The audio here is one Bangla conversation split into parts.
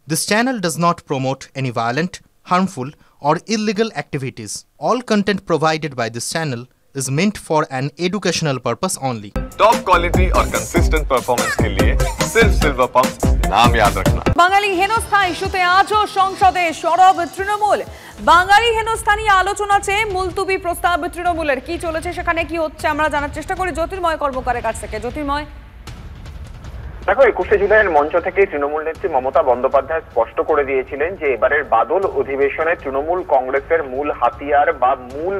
This channel does not promote any violent, harmful, or illegal activities. All content provided by this channel is meant for an educational purpose only. Top quality और कंसिस्टेंट परफॉर्मेंस के लिए सिर्फ सिल्वर पंप नाम याद रखना। বাঙালি হেনস্থা ইস্যুতে আজও সংসদে সরব তৃণমূল। বাঙালি হেনস্থা নিয়ে আলোচনা চেয়ে মুলতুবি প্রস্তাব তৃণমূলের। কি চলেছে সেখানে, কি হচ্ছে আমরা জানার চেষ্টা করি জ্যোতির্ময় কর্মকারের কাছ থেকে। জ্যোতির্ময়, দেখো 21শে জুলাইয়ের মঞ্চ থেকে তৃণমূল নেত্রী মমতা বন্দ্যোপাধ্যায় স্পষ্ট করে দিয়েছিলেন যে এবারের বাদল অধিবেশনে তৃণমূল কংগ্রেসের মূল হাতিয়ার বা মূল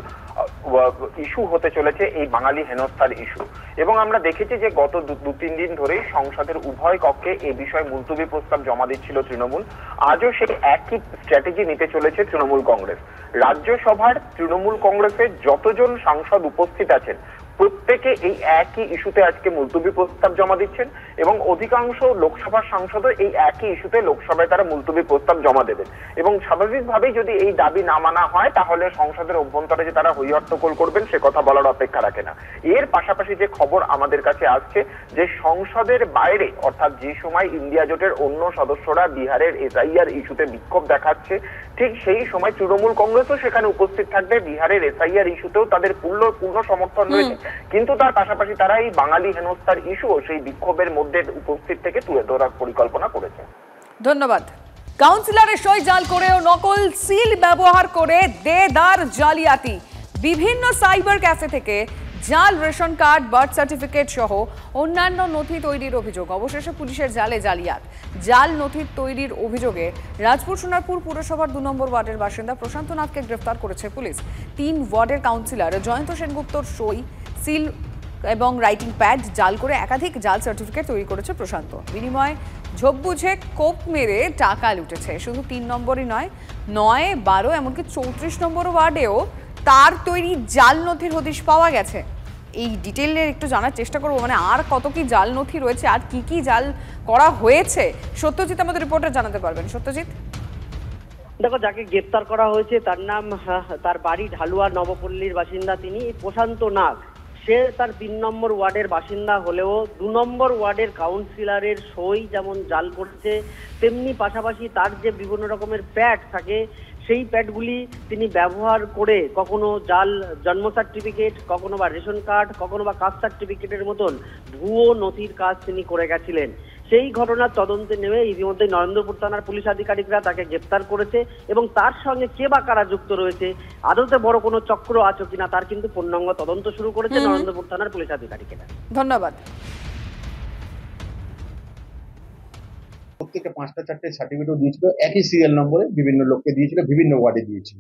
ইস্যু হতে চলেছে এই বাঙালি হেনস্থার ইস্যু। এবং আমরা দেখেছি যে গত দু তিন দিন ধরেই সংসদের উভয় কক্ষে এই বিষয়ে মুলতুবি প্রস্তাব জমা দিচ্ছিল তৃণমূল। আজও সেই একই স্ট্র্যাটেজি নিতে চলেছে তৃণমূল কংগ্রেস। রাজ্যসভার তৃণমূল কংগ্রেসের যতজন সাংসদ উপস্থিত আছেন প্রত্যেকে এই একই ইস্যুতে আজকে মুলতুবি প্রস্তাব জমা দিচ্ছেন এবং অধিকাংশ লোকসভার সাংসদও এই একই ইস্যুতে লোকসভায় তারা মুলতুবি প্রস্তাব জমা দেবেন। এবং স্বাভাবিকভাবেই যদি এই দাবি না মানা হয় তাহলে সংসদের অভ্যন্তরে যে তারা হইহট্টগোল করবেন সে কথা বলার অপেক্ষা রাখে না। এর পাশাপাশি যে খবর আমাদের কাছে আসছে যে সংসদের বাইরে অর্থাৎ যে সময় ইন্ডিয়া জোটের অন্য সদস্যরা বিহারের এসআইআর ইস্যুতে বিক্ষোভ দেখাচ্ছে ঠিক সেই সময় তৃণমূল কংগ্রেসও সেখানে উপস্থিত থাকবে। বিহারের এসআইআর ইস্যুতেও তাদের পূর্ণ সমর্থন রয়েছে, কিন্তু তার পাশাপাশি তারা এই বাঙালি হেনস্থার ইস্যু ও সেই বিক্ষোভের মধ্যে উপস্থিত থেকে তুলে ধরার পরিকল্পনা করেছে। ধন্যবাদ। কাউন্সিলরের সই জাল করেও নকল সিল ব্যবহার করে দেদার জালিয়াতি। বিভিন্ন সাইবার ক্যাফে থেকে জাল রেশন কার্ড, বার্থ সার্টিফিকেট সহ অন্যান্য নথি তৈরির অভিযোগ। অবশেষে পুলিশের জালে জালিয়াত। জাল নথি তৈরির অভিযোগে রাজপুর সোনারপুর পুরসভার 2 নম্বর ওয়ার্ডের বাসিন্দা প্রশান্ত নাথকে গ্রেফতার করেছে পুলিশ। 3 ওয়ার্ডের কাউন্সিলর জয়ন্ত সেনগুপ্তর সই, সিল এবং রাইটিং প্যাড জাল করে একাধিক জাল সার্টিফিকেট তৈরি করেছে প্রশান্ত। বিনিময়ে ঝোপ বুঝে কোপ মেরে টাকা লুটেছে। শুধু 3 নম্বরই নয়, 9, 12 এমনকি 34 নম্বর ওয়ার্ডেও তার তৈরি জাল নথির হদিশ পাওয়া গেছে। এই ডিটেইলে একটু জানার চেষ্টা করবো, মানে আর কত কি জাল নথি রয়েছে, আর কি কি জাল করা হয়েছে। সত্যজিৎ আমাদের রিপোর্টার জানাতে পারবেন। সত্যজিৎ, দেখো, যাকে গ্রেপ্তার করা হয়েছে তার নাম, তার বাড়ি ঢালুয়া নবপল্লীর বাসিন্দা তিনি প্রশান্ত নাগ। সে তার 3 নম্বর ওয়ার্ডের বাসিন্দা হলেও 2 নম্বর ওয়ার্ডের কাউন্সিলরের সই যেমন জাল করছে, তেমনি পাশাপাশি তার যে বিভিন্ন রকমের প্যাড থাকে সেই প্যাডগুলি তিনি ব্যবহার করে কখনো জাল জন্ম সার্টিফিকেট, কখনো বা রেশন কার্ড, কখনো বা কাস্ট সার্টিফিকেটের মতন ভুয়ো নথির কাজ তিনি করে গেছিলেন। সেই ঘটনার তদন্তে নেমে ইতিমধ্যে নরেন্দ্রপুর থানার পুলিশ আধিকারিকরা তাকে গ্রেপ্তার করেছে এবং তার সঙ্গে কে বা কারা যুক্ত রয়েছে, আদতে বড় কোনো চক্র আছে কিনা তার কিন্তু পূর্ণাঙ্গ তদন্ত শুরু করেছে নরেন্দ্রপুর থানার পুলিশ আধিকারিকেরা। ধন্যবাদ। প্রত্যেকটা 5টা 4টে সার্টিফিকেটও দিয়েছিল, একই সিরিয়াল নম্বরে বিভিন্ন লোককে দিয়েছিল, বিভিন্ন ওয়ার্ডে দিয়েছিল।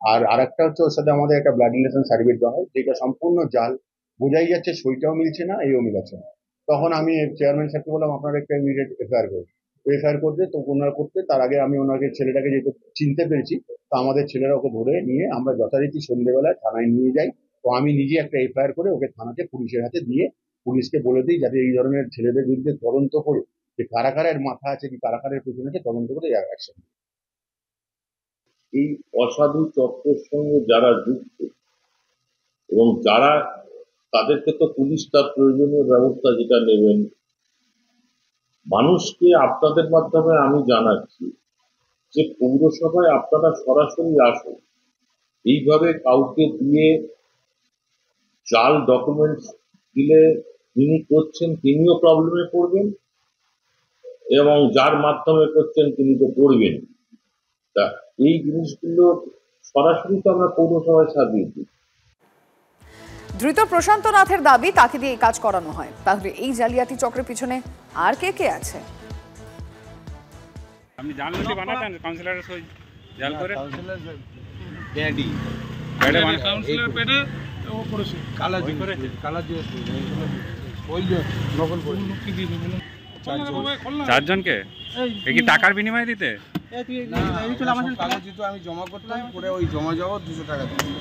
আর আরেকটা হচ্ছে ওর সাথে আমাদের একটা ব্লাড রিলেশন সার্টিফিকেট দেওয়া হয়, যেটা সম্পূর্ণ জাল, বোঝাই যাচ্ছে সইটাও মিলছে না, এইও মিলছে না। তখন আমি চেয়ারম্যান সাহেবকে বললাম আপনারা একটা ইমিডিয়েট এফআইআর করুন। এফআইআর করতে তো ওনারা করতে, তার আগে আমি ওনাকে ছেলেটাকে যেহেতু চিনতে পেরেছি তো আমাদের ছেলেরা ওকে ধরে নিয়ে আমরা যথারীতি সন্ধ্যেবেলায় থানায় নিয়ে যাই। তো আমি নিজে একটা এফআইআর করে ওকে থানাতে পুলিশের হাতে দিয়ে পুলিশকে বলে দিই যাতে এই ধরনের ছেলেদের বিরুদ্ধে তদন্ত করে যে কারাগারের মাথা আছে কি কারাগারের পেছনে আছে তদন্ত করে অ্যাকশন। এই অসাধু চক্রের সঙ্গে যারা যুক্ত এবং যারা, তাদেরকে তো পুলিশ তার প্রয়োজনীয় ব্যবস্থা যেটা নেবেন। মানুষকে আপনাদের মাধ্যমে আমি জানাচ্ছি যে পৌরসভায় আপনারা সরাসরি আসুন। এইভাবে কাউকে দিয়ে জাল ডকুমেন্টস দিলে যিনি করছেন তিনিও প্রবলেমে পড়বেন এবং যার মাধ্যমে করছেন তিনি তো পড়বেন। তা এই জিনিসগুলো সরাসরি তো আমরা পৌরসভায় সাজিয়ে দিই। ধৃত প্রশান্ত নাথের দাবি তাকে দিয়ে এই কাজ করানো হয়। তাহলে এই জালিয়াতি চক্রের পিছনে আর কে কে আছে? আপনি জাল নথি বানাতেন কাউন্সিলরের সই জাল করে? কাউন্সিলর প্যাডি প্যাডে কাউন্সিলর প্যাডে ও করেছে কালাজি করেছে, কালাজি ওই যে নকল করে কি দিয়েছে বলুন? 4জনকে এই কি টাকার বিনিময়ে দিতে? কালাজি তো আমি জমা করতাম, পরে ওই জমা যাওয়া 200 টাকা দিই।